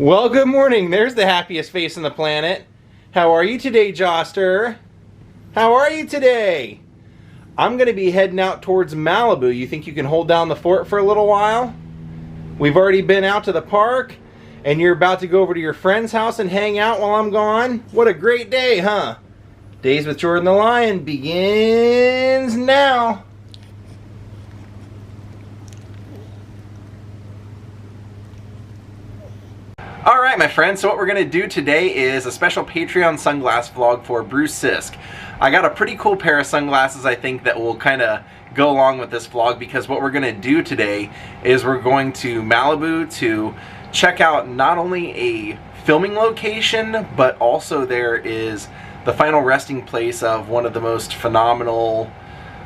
Well, good morning. There's the happiest face on the planet. How are you today, Joster? How are you today? I'm going to be heading out towards Malibu. You think you can hold down the fort for a little while? We've already been out to the park, and you're about to go over to your friend's house and hang out while I'm gone? What a great day, huh? Daze with Jordan the Lion begins now. Alright my friends, so what we're going to do today is a special Patreon sunglass vlog for Bruce Sisk. I got a pretty cool pair of sunglasses I think that will kind of go along with this vlog, because what we're going to do today is we're going to Malibu to check out not only a filming location, but also there is the final resting place of one of the most phenomenal,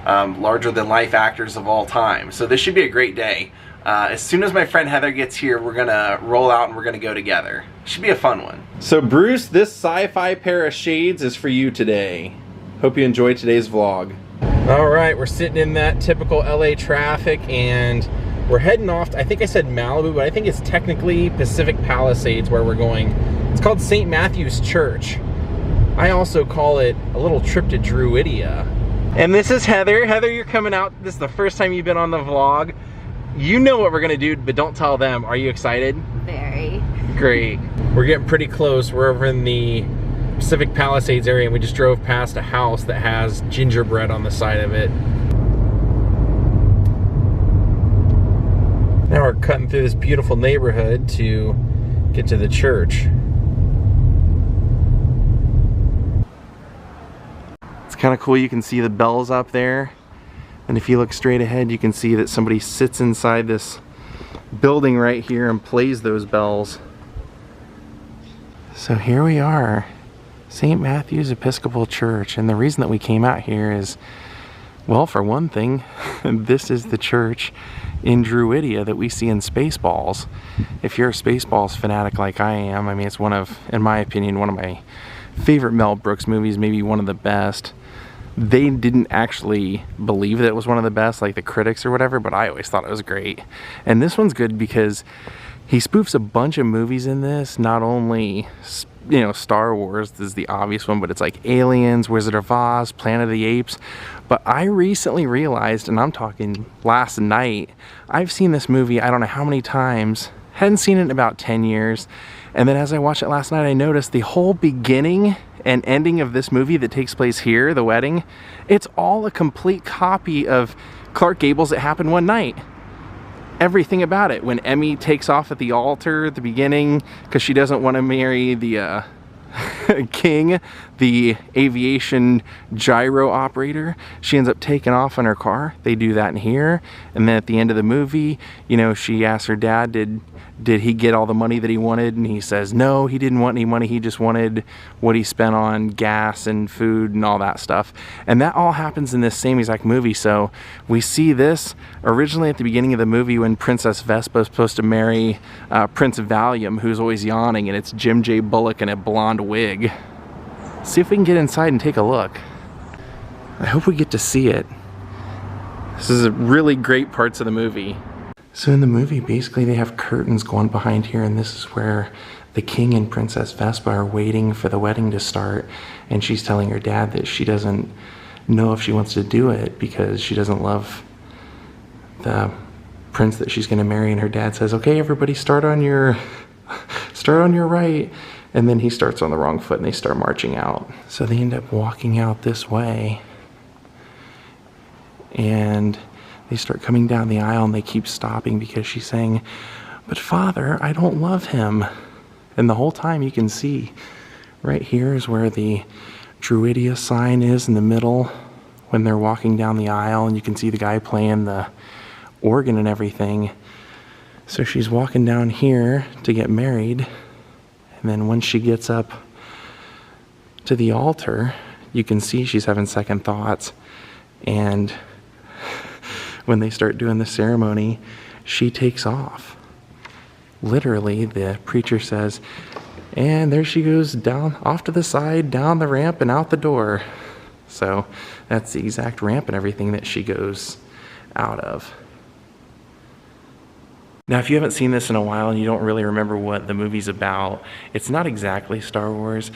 larger-than-life actors of all time. So this should be a great day. As soon as my friend Heather gets here, we're gonna roll out and we're gonna go together. Should be a fun one. So Bruce, this sci-fi pair of shades is for you today. Hope you enjoyed today's vlog. Alright, we're sitting in that typical LA traffic and we're heading off to, I think I said Malibu, but I think it's technically Pacific Palisades where we're going. It's called St. Matthew's Church. I also call it a little trip to Druidia. And this is Heather. Heather, you're coming out. This is the first time you've been on the vlog. You know what we're gonna do, but don't tell them. Are you excited? Very. Great. We're getting pretty close. We're over in the Pacific Palisades area and we just drove past a house that has gingerbread on the side of it. Now we're cutting through this beautiful neighborhood to get to the church. It's kind of cool, you can see the bells up there. And if you look straight ahead, you can see that somebody sits inside this building right here and plays those bells. So here we are, St. Matthew's Episcopal Church. And the reason that we came out here is, well, for one thing, this is the church in Druidia that we see in Spaceballs. If you're a Spaceballs fanatic like I am, I mean, it's one of, in my opinion, one of my favorite Mel Brooks movies, maybe one of the best. They didn't actually believe that it was one of the best, like the critics or whatever, but I always thought it was great. And this one's good because he spoofs a bunch of movies in this, not only, you know, Star Wars is the obvious one, but it's like Aliens, Wizard of Oz, Planet of the Apes. But I recently realized, and I'm talking last night, I've seen this movie I don't know how many times, hadn't seen it in about 10 years. And then as I watched it last night, I noticed the whole beginning and ending of this movie that takes place here, the wedding, it's all a complete copy of Clark Gable's It Happened One Night. Everything about it. When Emmy takes off at the altar at the beginning because she doesn't want to marry the King, the aviation gyro operator, she ends up taking off in her car. They do that in here. And then at the end of the movie, you know, she asks her dad, did he get all the money that he wanted? And he says no, he didn't want any money, he just wanted what he spent on gas and food and all that stuff. And that all happens in this same exact movie. So we see this originally at the beginning of the movie when Princess Vespa is supposed to marry Prince Valium, who's always yawning, and it's Jim J. Bullock in a blonde wig. See if we can get inside and take a look. I hope we get to see it. This is a really great parts of the movie. So in the movie, basically they have curtains going behind here, and this is where the King and Princess Vespa are waiting for the wedding to start, and she's telling her dad that she doesn't know if she wants to do it because she doesn't love the prince that she's going to marry, and her dad says, okay, everybody start on your right, and then he starts on the wrong foot and they start marching out. So they end up walking out this way, and they start coming down the aisle and they keep stopping because she's saying, but Father, I don't love him. And the whole time you can see right here is where the Druidia sign is in the middle when they're walking down the aisle, and you can see the guy playing the organ and everything. So she's walking down here to get married, and then once she gets up to the altar, you can see she's having second thoughts. And when they start doing the ceremony, she takes off. Literally, the preacher says, and there she goes down, off to the side, down the ramp and out the door. So that's the exact ramp and everything that she goes out of. Now, if you haven't seen this in a while and you don't really remember what the movie's about, it's not exactly Star Wars.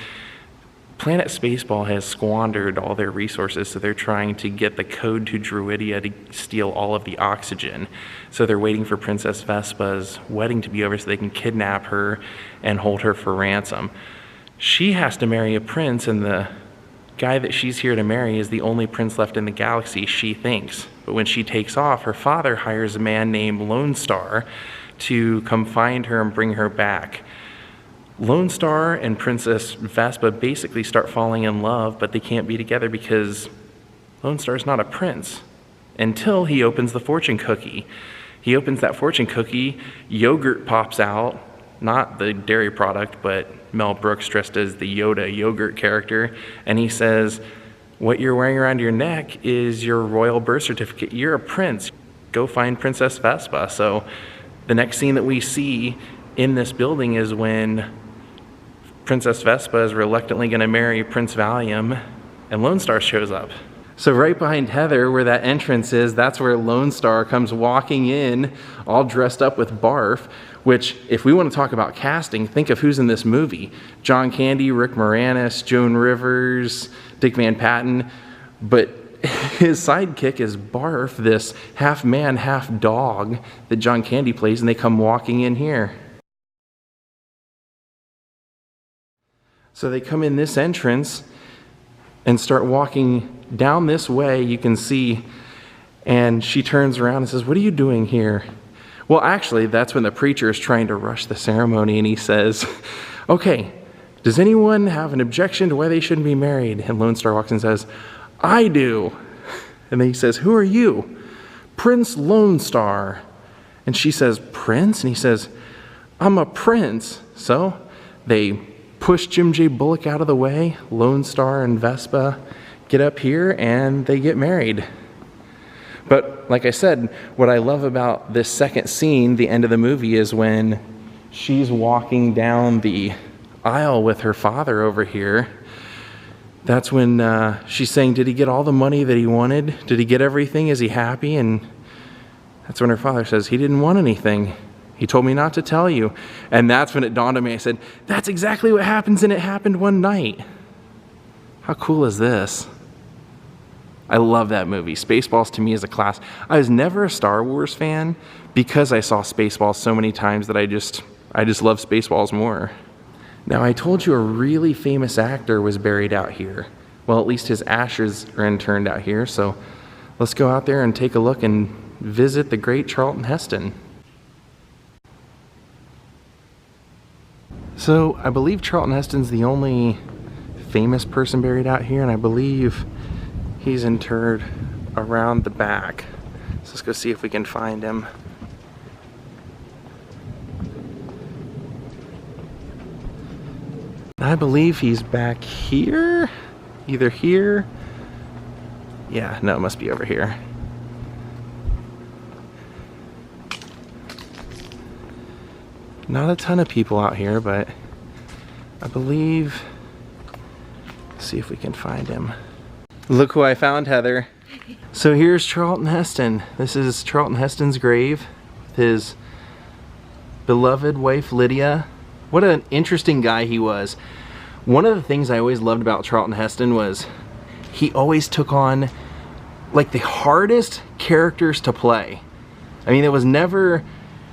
Planet Spaceball has squandered all their resources, so they're trying to get the code to Druidia to steal all of the oxygen. So they're waiting for Princess Vespa's wedding to be over so they can kidnap her and hold her for ransom. She has to marry a prince, and the guy that she's here to marry is the only prince left in the galaxy, she thinks. But when she takes off, her father hires a man named Lone Star to come find her and bring her back. Lone Star and Princess Vespa basically start falling in love, but they can't be together because Lone Star's not a prince until he opens the fortune cookie. He opens that fortune cookie, yogurt pops out, not the dairy product, but Mel Brooks dressed as the Yoda yogurt character, and he says, "What you're wearing around your neck is your royal birth certificate. You're a prince. Go find Princess Vespa." So the next scene that we see in this building is when Princess Vespa is reluctantly going to marry Prince Valium, and Lone Star shows up. So right behind Heather, where that entrance is, that's where Lone Star comes walking in, all dressed up with Barf, which, if we want to talk about casting, think of who's in this movie. John Candy, Rick Moranis, Joan Rivers, Dick Van Patten, but his sidekick is Barf, this half man, half dog that John Candy plays, and they come walking in here. So they come in this entrance and start walking down this way, you can see, and she turns around and says, "What are you doing here?" Well, actually, that's when the preacher is trying to rush the ceremony, and he says, "Okay, does anyone have an objection to why they shouldn't be married?" And Lone Star walks and says, "I do." And then he says, "Who are you?" "Prince Lone Star." And she says, "Prince?" And he says, "I'm a prince." So they push Jim J. Bullock out of the way. Lone Star and Vespa get up here and they get married. But like I said, what I love about this second scene, the end of the movie, is when she's walking down the aisle with her father over here. That's when she's saying, "Did he get all the money that he wanted? Did he get everything? Is he happy?" And that's when her father says, "He didn't want anything. He told me not to tell you." And that's when it dawned on me. I said, that's exactly what happens, and it happened one night. How cool is this? I love that movie. Spaceballs to me is a class. I was never a Star Wars fan because I saw Spaceballs so many times that I just love Spaceballs more. Now, I told you a really famous actor was buried out here. Well, at least his ashes are interred out here. So let's go out there and take a look and visit the great Charlton Heston. So I believe Charlton Heston's the only famous person buried out here, and I believe he's interred around the back. So let's go see if we can find him. I believe he's back here, either here. Yeah, no, it must be over here. Not a ton of people out here, but I believe, let's see if we can find him. Look who I found, Heather. So here's Charlton Heston. This is Charlton Heston's grave with his beloved wife Lydia. What an interesting guy he was. One of the things I always loved about Charlton Heston was he always took on like the hardest characters to play. I mean, it was never,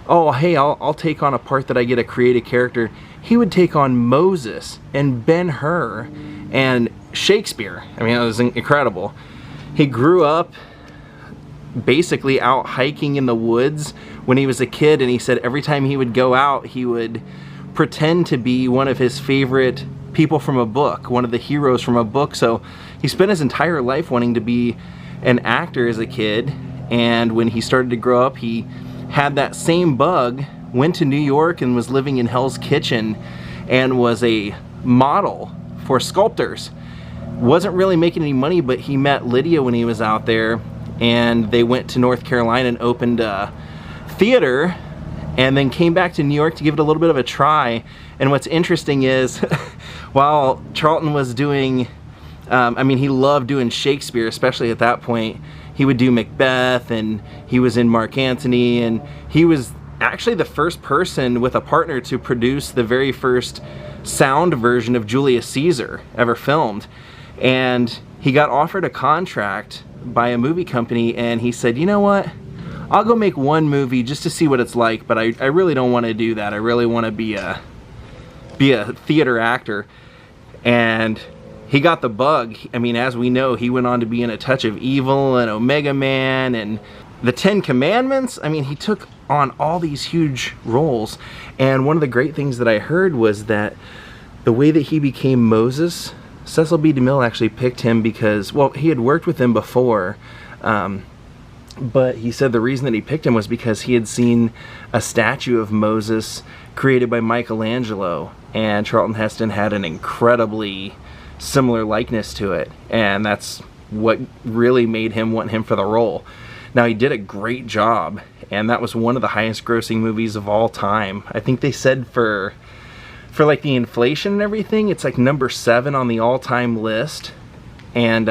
oh, hey, I'll take on a part that I get to create a character. He would take on Moses and Ben-hur and Shakespeare. I mean, it was incredible. He grew up basically out hiking in the woods when he was a kid, and he said every time he would go out, he would pretend to be one of his favorite people from a book, one of the heroes from a book. So he spent his entire life wanting to be an actor as a kid, and when he started to grow up, he had that same bug, went to New York and was living in Hell's Kitchen and was a model for sculptors. Wasn't really making any money, but he met Lydia when he was out there, and they went to North Carolina and opened a theater, and then came back to New York to give it a little bit of a try. And what's interesting is while Charlton was doing, I mean, he loved doing Shakespeare, especially at that point. He would do Macbeth, and he was in Mark Antony, and he was actually the first person with a partner to produce the very first sound version of Julius Caesar ever filmed. And he got offered a contract by a movie company, and he said, you know what, I'll go make one movie just to see what it's like, but I really don't want to do that. I really want to be a theater actor. And he got the bug. I mean, as we know, he went on to be in A Touch of Evil and Omega Man and the Ten Commandments. I mean, he took on all these huge roles. And one of the great things that I heard was that the way that he became Moses, Cecil B. DeMille actually picked him because, well, he had worked with him before, but he said the reason that he picked him was because he had seen a statue of Moses created by Michelangelo, and Charlton Heston had an incredibly similar likeness to it, and that's what really made him want him for the role. Now, he did a great job, and that was one of the highest grossing movies of all time. I think they said for like the inflation and everything, it's like number 7 on the all-time list. And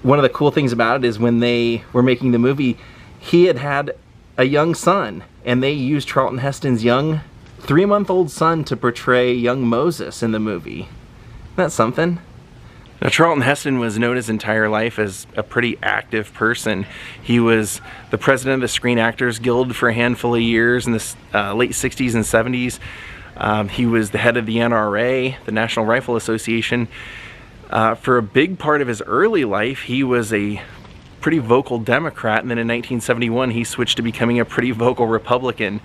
one of the cool things about it is when they were making the movie, he had a young son, and they used Charlton Heston's young 3-month-old son to portray young Moses in the movie. Isn't that something? Now, Charlton Heston was known his entire life as a pretty active person. He was the president of the Screen Actors Guild for a handful of years in the late 60s and 70s. He was the head of the NRA, the National Rifle Association. For a big part of his early life, he was a pretty vocal Democrat, and then in 1971 he switched to becoming a pretty vocal Republican.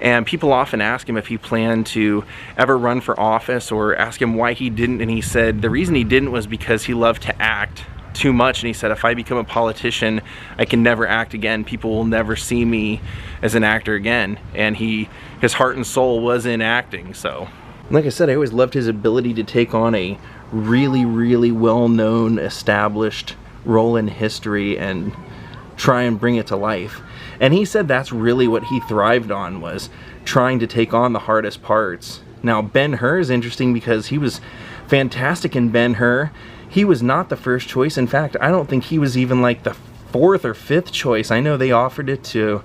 And people often ask him if he planned to ever run for office, or ask him why he didn't, and he said the reason he didn't was because he loved to act too much, and he said, if I become a politician, I can never act again. People will never see me as an actor again. And his heart and soul was in acting. So, like I said, I always loved his ability to take on a really, really well-known, established role in history and try and bring it to life. And he said that's really what he thrived on, was trying to take on the hardest parts. Now, Ben-hur is interesting because he was fantastic in Ben-hur. He was not the first choice. In fact, I don't think he was even like the 4th or 5th choice. I know they offered it to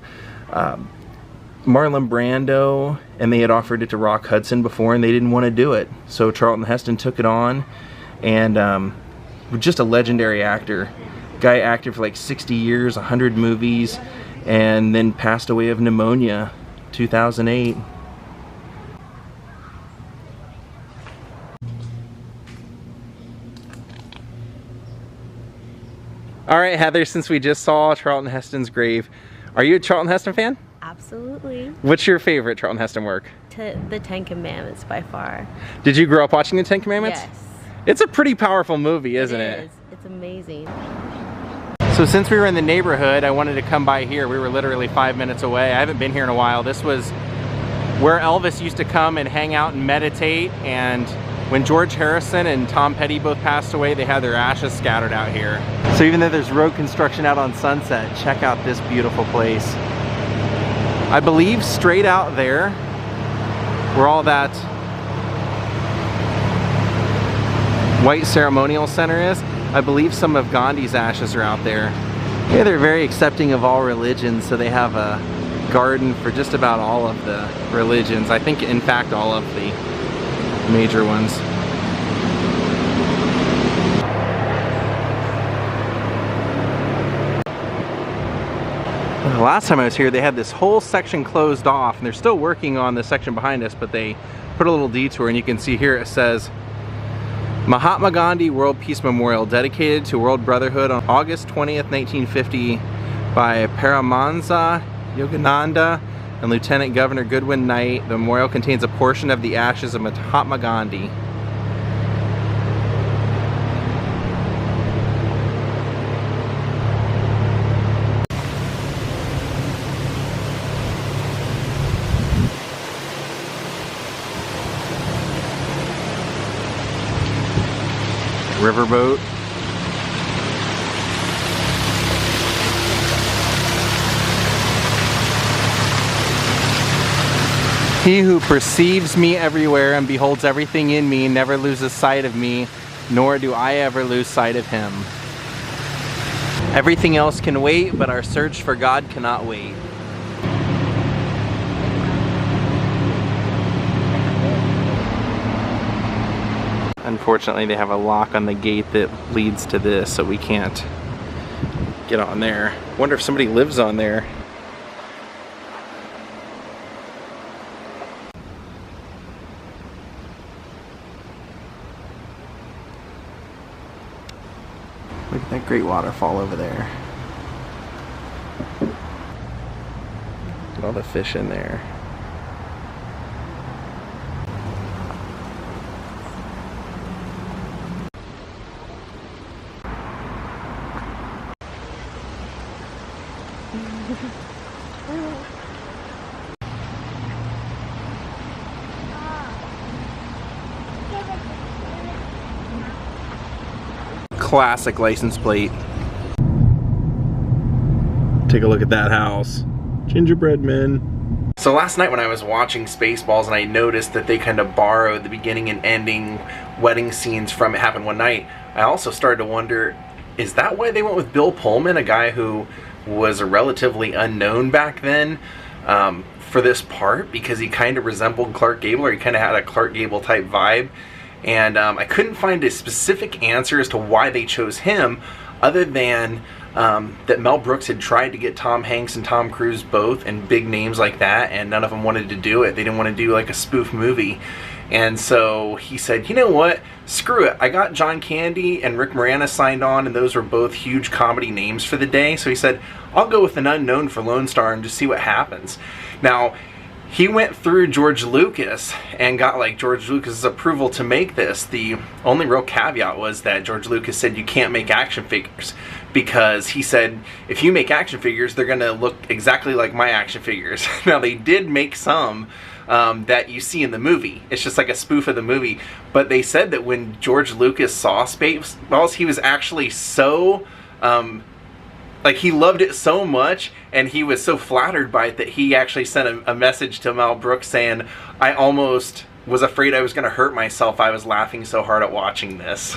Marlon Brando, and they had offered it to Rock Hudson before, and they didn't want to do it. So Charlton Heston took it on, and just a legendary actor. Guy acted for like 60 years, 100 movies, and then passed away of pneumonia 2008. All right, Heather, since we just saw Charlton Heston's grave, are you a Charlton Heston fan? Absolutely. What's your favorite Charlton Heston work? The Ten Commandments, by far. Did you grow up watching the Ten Commandments? Yes. It's a pretty powerful movie, isn't it? It is. It's amazing. So since we were in the neighborhood, I wanted to come by here. We were literally 5 minutes away. I haven't been here in a while. This was where Elvis used to come and hang out and meditate, and when George Harrison and Tom Petty both passed away, they had their ashes scattered out here. So even though there's road construction out on Sunset, check out this beautiful place. I believe straight out there, where all that white ceremonial center is, I believe some of Gandhi's ashes are out there. Yeah, they're very accepting of all religions, so they have a garden for just about all of the religions. I think, in fact, all of the major ones. The last time I was here, they had this whole section closed off, and they're still working on the section behind us, but they put a little detour, and you can see here it says Mahatma Gandhi World Peace Memorial, dedicated to world brotherhood on August 20th, 1950 by Paramahansa Yogananda and Lieutenant Governor Goodwin Knight. The memorial contains a portion of the ashes of Mahatma Gandhi. Riverboat. He who perceives me everywhere and beholds everything in me never loses sight of me, nor do I ever lose sight of him. Everything else can wait, but our search for God cannot wait. Unfortunately, they have a lock on the gate that leads to this, so we can't get on there. Wonder if somebody lives on there. Look at that great waterfall over there. Look at all the fish in there. Classic license plate. Take a look at that house. Gingerbread men. So last night when I was watching Spaceballs and I noticed that they kind of borrowed the beginning and ending wedding scenes from It Happened One Night, I also started to wonder, is that why they went with Bill Pullman, a guy who was a relatively unknown back then, for this part? Because he kind of resembled Clark Gable, or he kind of had a Clark Gable type vibe. And I couldn't find a specific answer as to why they chose him, other than that Mel Brooks had tried to get Tom Hanks and Tom Cruise both, and big names like that, and none of them wanted to do it. They didn't want to do like a spoof movie. And so he said, you know what, screw it. I got John Candy and Rick Moranis signed on, and those were both huge comedy names for the day. So he said, I'll go with an unknown for Lone Star and just see what happens. Now, he went through George Lucas and got like George Lucas's approval to make this. The only real caveat was that George Lucas said you can't make action figures, because he said if you make action figures, they're gonna look exactly like my action figures. Now they did make some that you see in the movie. It's just like a spoof of the movie. But they said that when George Lucas saw Spaceballs, he was actually so like, he loved it so much, and he was so flattered by it that he actually sent a message to Mel Brooks saying, I almost was afraid I was going to hurt myself. I was laughing so hard at watching this.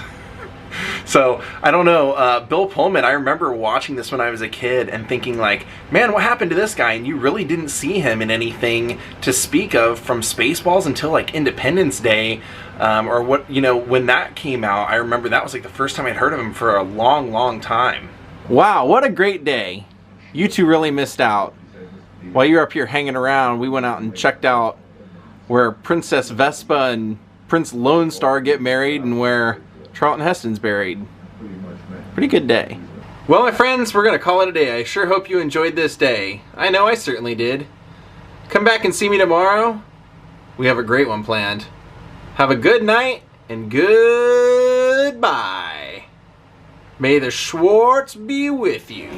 So, I don't know. Bill Pullman, I remember watching this when I was a kid and thinking like, man, what happened to this guy? And you really didn't see him in anything to speak of from Spaceballs until like Independence Day, or what, you know, when that came out. I remember that was like the first time I'd heard of him for a long, long time. Wow, what a great day. You two really missed out. While you were up here hanging around, we went out and checked out where Princess Vespa and Prince Lone Star get married and where Charlton Heston's buried. Pretty good day. Well, my friends, we're going to call it a day. I sure hope you enjoyed this day. I know I certainly did. Come back and see me tomorrow. We have a great one planned. Have a good night and goodbye. May the Schwartz be with you.